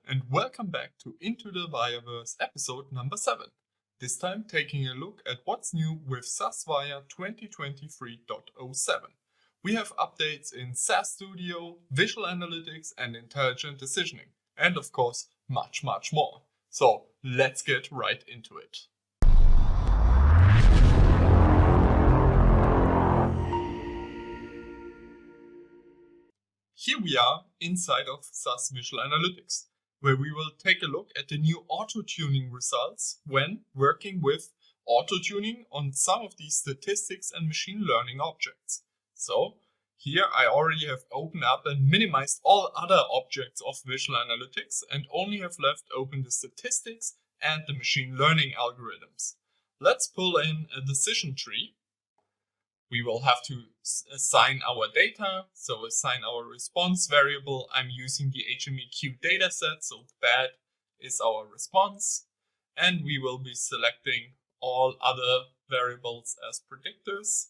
and welcome back to Into the Viya Verse episode number 7. This time taking a look at what's new with SAS Viya 2023.07. We have updates in SAS Studio, Visual Analytics and Intelligent Decisioning, and of course much more. So let's get right into it. Here we are inside of SAS Visual Analytics, where we will take a look at the new auto-tuning results when working with auto-tuning on some of these statistics and machine learning objects. So here I already have opened up and minimized all other objects of Visual Analytics and only have left open the statistics and the machine learning algorithms. Let's pull in a decision tree. We will have to assign our data, so assign our response variable. I'm using the HMEQ dataset, so that is our response. And we will be selecting all other variables as predictors.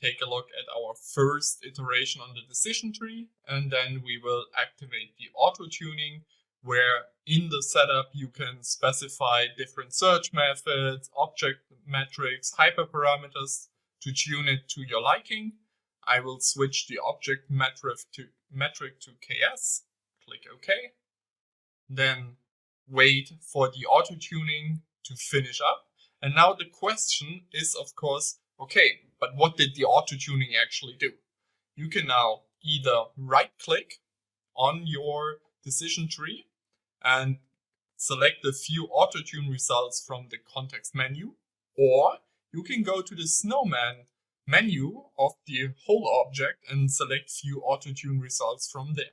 Take a look at our first iteration on the decision tree, and then we will activate the auto-tuning, where in the setup you can specify different search methods, object metrics, hyperparameters to tune it to your liking. I will switch the object metric to KS, click OK. Then wait for the auto-tuning to finish up. And now the question is, of course, okay, but what did the auto-tuning actually do? You can now either right-click on your decision tree and select the view auto-tune results from the context menu, or you can go to the snowman menu of the whole object and select view auto-tune results from there.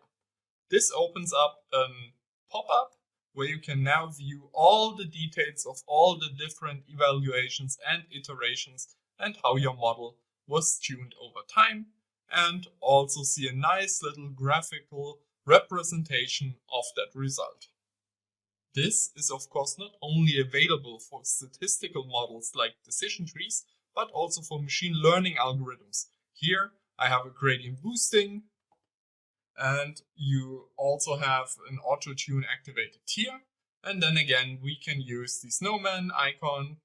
This opens up a pop-up where you can now view all the details of all the different evaluations and iterations and how your model was tuned over time, and also see a nice little graphical representation of that result. This is of course not only available for statistical models like decision trees, but also for machine learning algorithms. Here I have a gradient boosting, and you also have an auto-tune activated here. And then again, we can use the snowman icon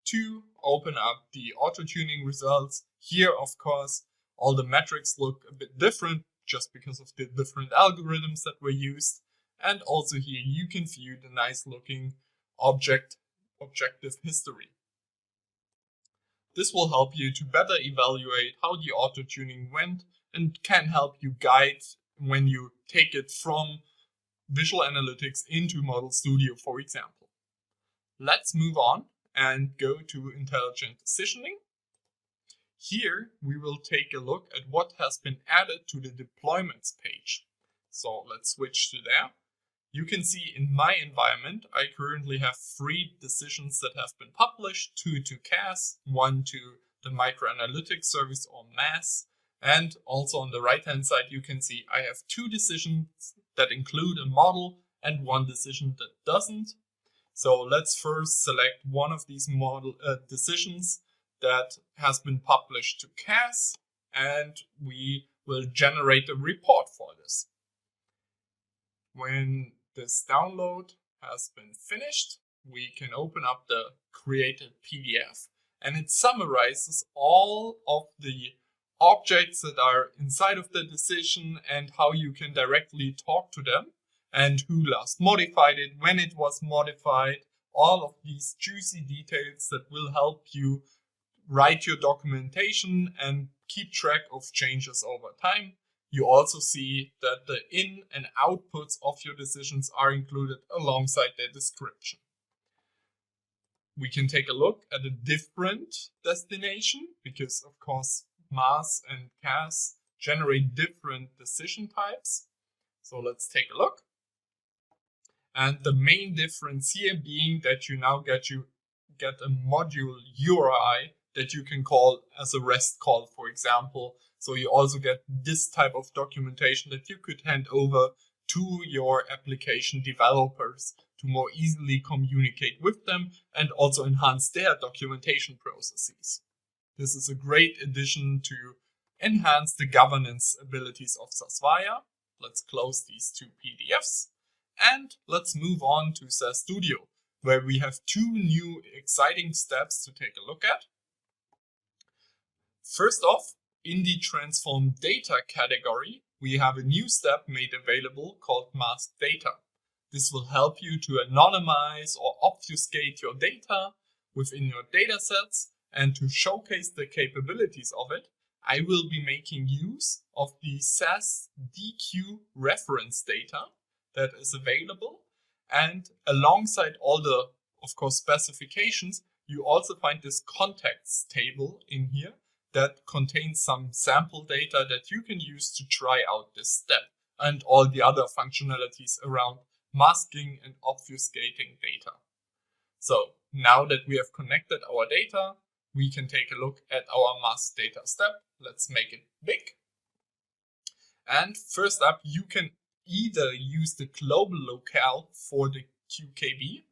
to open up the auto-tuning results. Here, of course, all the metrics look a bit different just because of the different algorithms that were used. And also here you can view the nice looking objective history. This will help you to better evaluate how the auto-tuning went and can help you guide when you take it from Visual Analytics into Model Studio, for example. Let's move on and go to Intelligent Decisioning. Here we will take a look at what has been added to the deployments page. So let's switch to there. You can see in my environment, I currently have 3 decisions that have been published, 2 to SAS, 1 to the microanalytics service or MAS. And also on the right hand side, you can see I have 2 decisions that include a model and 1 decision that doesn't. So let's first select one of these model decisions that has been published to SAS, and we will generate a report for this. When this download has been finished, we can open up the created PDF, and it summarizes all of the objects that are inside of the decision and how you can directly talk to them and who last modified it, when it was modified, all of these juicy details that will help you write your documentation and keep track of changes over time. You also see that the in and outputs of your decisions are included alongside their description. We can take a look at a different destination because, of course, MAS and SAS generate different decision types. So let's take a look. And the main difference here being that you now get a module URI that you can call as a REST call, for example. So you also get this type of documentation that you could hand over to your application developers to more easily communicate with them and also enhance their documentation processes. This is a great addition to enhance the governance abilities of SAS Viya. Let's close these 2 PDFs And let's move on to SAS Studio, where we have two new exciting steps to take a look at. First off, in the transform data category, we have a new step made available called mask data. This will help you to anonymize or obfuscate your data within your datasets, and to showcase the capabilities of it, I will be making use of the SAS DQ reference data that is available. And alongside all the, of course, specifications, you also find this contacts table in here that contains some sample data that you can use to try out this step and all the other functionalities around masking and obfuscating data. So now that we have connected our data, we can take a look at our mask data step. Let's make it big. And first up, you can either use the global locale for the QKB,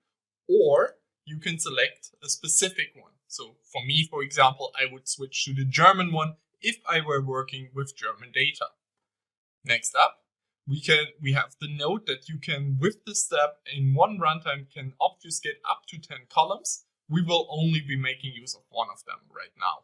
or you can select a specific one. So for me, for example, I would switch to the German one if I were working with German data. Next up, we have the note that you can, with this step in one runtime, can obfuscate up to 10 columns. We will only be making use of one of them right now.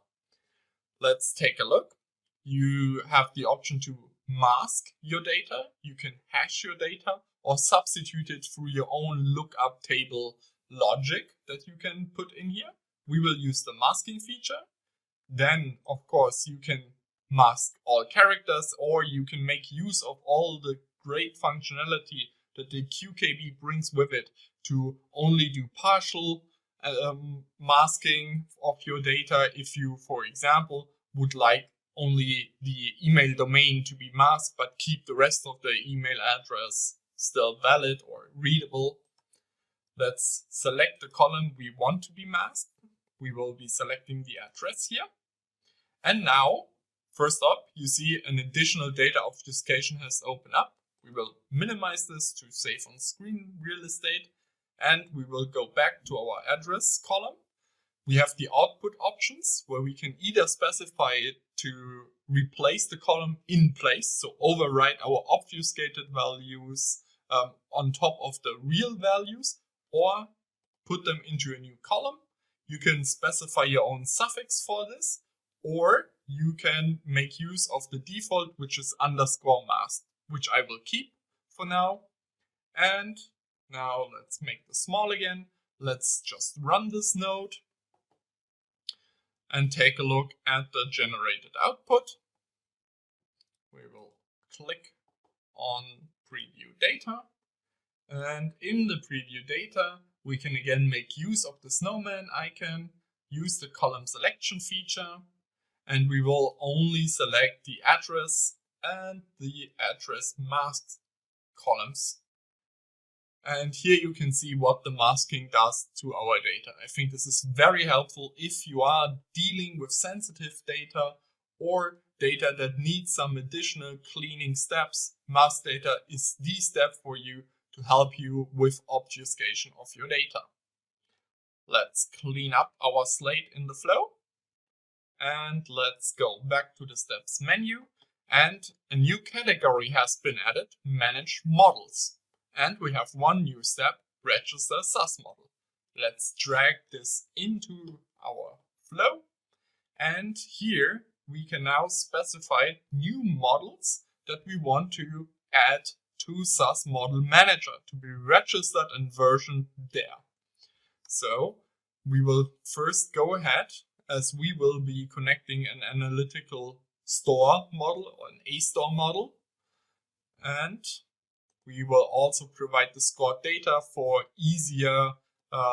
Let's take a look. You have the option to mask your data. You can hash your data or substitute it through your own lookup table logic that you can put in here. We will use the masking feature. Then, of course, you can mask all characters, or you can make use of all the great functionality that the QKB brings with it to only do partial masking of your data. If you, for example, would like only the email domain to be masked, but keep the rest of the email address still valid or readable. Let's select the column we want to be masked. We will be selecting the address here. And now, first up, you see an additional data obfuscation has opened up. We will minimize this to save on screen real estate, and we will go back to our address column. We have the output options where we can either specify it to replace the column in place, so overwrite our obfuscated values on top of the real values, or put them into a new column. You can specify your own suffix for this, or you can make use of the default, which is underscore masked, which I will keep for now. And now let's make this small again. Let's just run this node and take a look at the generated output. We will click on preview data. And in the preview data, we can again make use of the snowman icon, use the column selection feature, and we will only select the address and the address masked columns. And here you can see what the masking does to our data. I think this is very helpful if you are dealing with sensitive data or data that needs some additional cleaning steps. Mask data is the step for you to help you with obfuscation of your data. Let's clean up our slate in the flow. And let's go back to the steps menu. And a new category has been added, manage models. And we have one new step, register SAS model. Let's drag this into our flow. And here we can now specify new models that we want to add to SAS Model Manager to be registered and versioned there. So we will first go ahead, as we will be connecting an analytical store model or an A-store model. And we will also provide the scored data for easier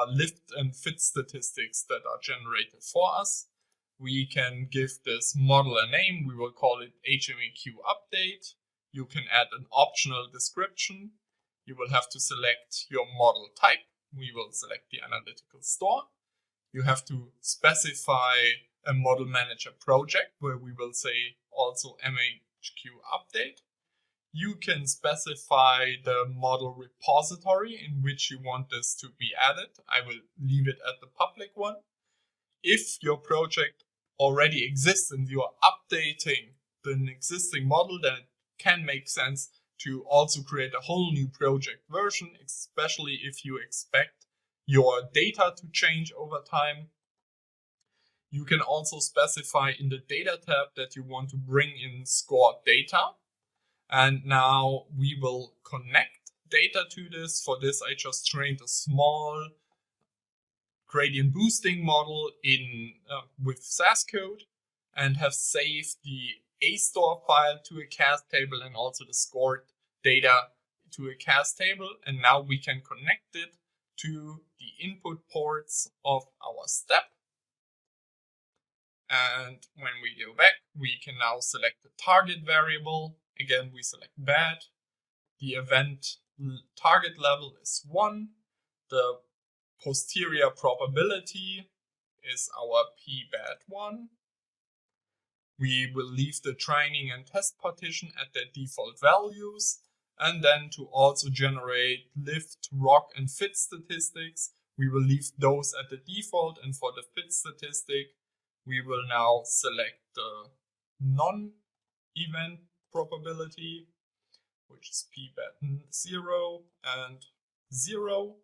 lift and fit statistics that are generated for us. We can give this model a name. We will call it HMAQ update. You can add an optional description. You will have to select your model type. We will select the analytical store. You have to specify a model manager project where we will say also MHQ update. You can specify the model repository in which you want this to be added. I will leave it at the public one. If your project already exists and you are updating an existing model, then it can make sense to also create a whole new project version, especially if you expect your data to change over time. You can also specify in the data tab that you want to bring in scored data. And now we will connect data to this. For this, I just trained a small gradient boosting model with SAS code and have saved the AStore file to a CAS table and also the scored data to a CAS table. And now we can connect it to the input ports of our step. And when we go back, we can now select the target variable. Again, we select bad. The event target level is 1. The posterior probability is our p-bad1. We will leave the training and test partition at their default values. And then to also generate lift, rock, and fit statistics, we will leave those at the default. And for the fit statistic, we will now select the non-event probability, which is p-bad0 and 0.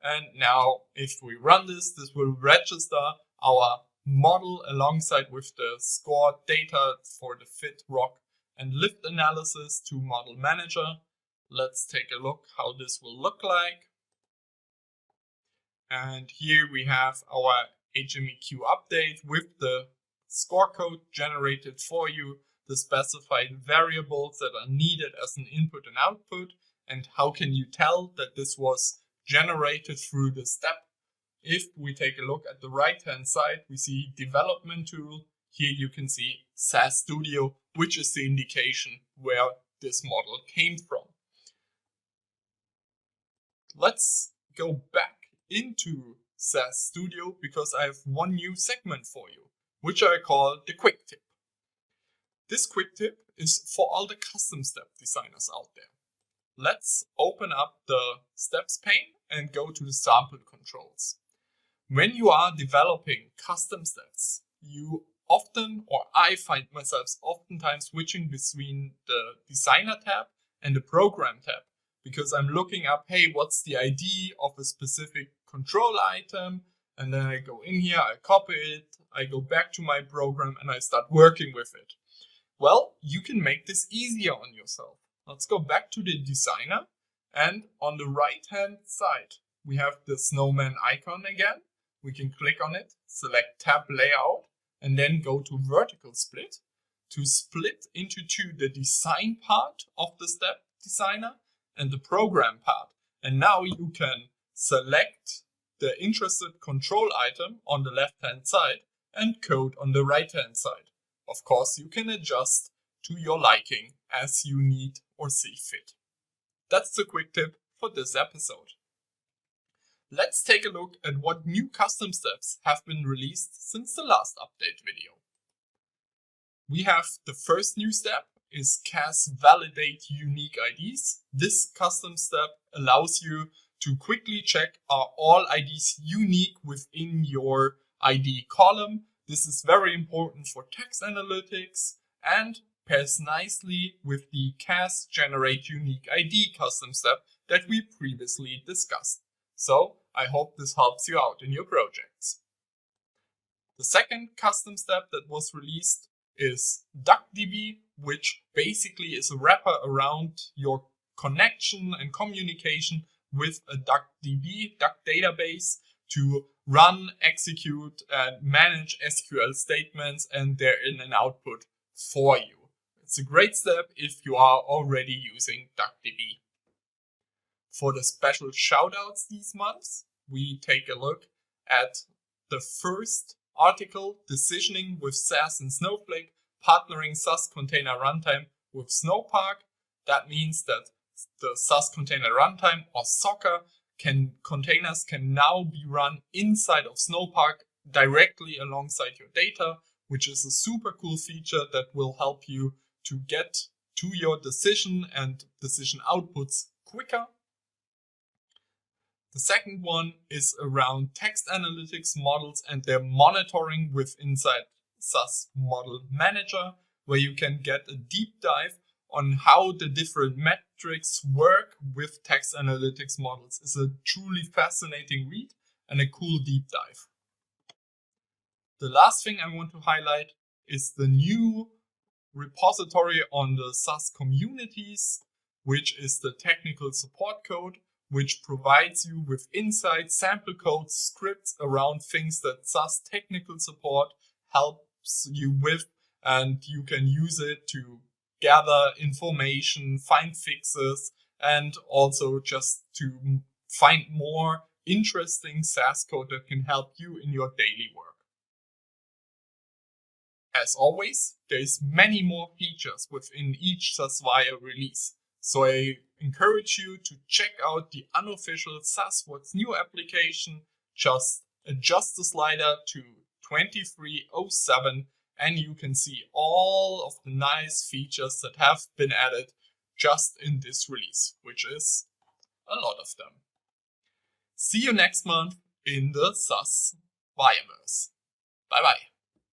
And now if we run this will register our model alongside with the scored data for the fit, rock, and lift analysis to Model Manager. Let's take a look how this will look like. And here we have our HMEQ update with the score code generated for you, the specified variables that are needed as an input and output, and how can you tell that this was generated through the step. If we take a look at the right hand side, we see development tool. Here you can see SAS Studio, which is the indication where this model came from. Let's go back into SAS Studio because I have one new segment for you, which I call the quick tip. This quick tip is for all the custom step designers out there. Let's open up the steps pane and go to the sample controls. When you are developing custom steps, you often, or I find myself oftentimes switching between the designer tab and the program tab, because I'm looking up, hey, what's the ID of a specific control item? And then I go in here, I copy it, I go back to my program and I start working with it. Well, you can make this easier on yourself. Let's go back to the designer, and on the right hand side, we have the snowman icon again. We can click on it, select tab layout, and then go to vertical split to split into two, the design part of the step designer and the program part. And now you can select the interested control item on the left hand side and code on the right hand side. Of course, you can adjust to your liking as you need or see fit. That's the quick tip for this episode. Let's take a look at what new custom steps have been released since the last update video. We have the first new step is SAS Validate Unique IDs. This custom step allows you to quickly check are all IDs unique within your ID column. This is very important for text analytics and pairs nicely with the SAS Generate Unique ID custom step that we previously discussed. So I hope this helps you out in your projects. The second custom step that was released is DuckDB, which basically is a wrapper around your connection and communication with a DuckDB, Duck database, to run, execute, and manage SQL statements and their in and output for you. It's a great step if you are already using DuckDB. For the special shoutouts these months, we take a look at the first article, Decisioning with SAS and Snowflake, partnering SAS Container Runtime with Snowpark. That means that the SAS Container Runtime, or SOCR, containers can now be run inside of Snowpark directly alongside your data, which is a super cool feature that will help you to get to your decision and decision outputs quicker. The second one is around text analytics models and their monitoring inside SAS Model Manager, where you can get a deep dive on how the different metrics work with text analytics models is a truly fascinating read and a cool deep dive. The last thing I want to highlight is the new repository on the SAS communities, which is the technical support code, which provides you with insights, sample codes, scripts around things that SAS technical support helps you with, and you can use it to gather information, find fixes, and also just to find more interesting SAS code that can help you in your daily work. As always, there's many more features within each SAS Viya release, so I encourage you to check out the unofficial SAS What's New application. Just adjust the slider to 2307 and you can see all of the nice features that have been added just in this release, which is a lot of them. See you next month in the SAS Viya Verse. Bye bye.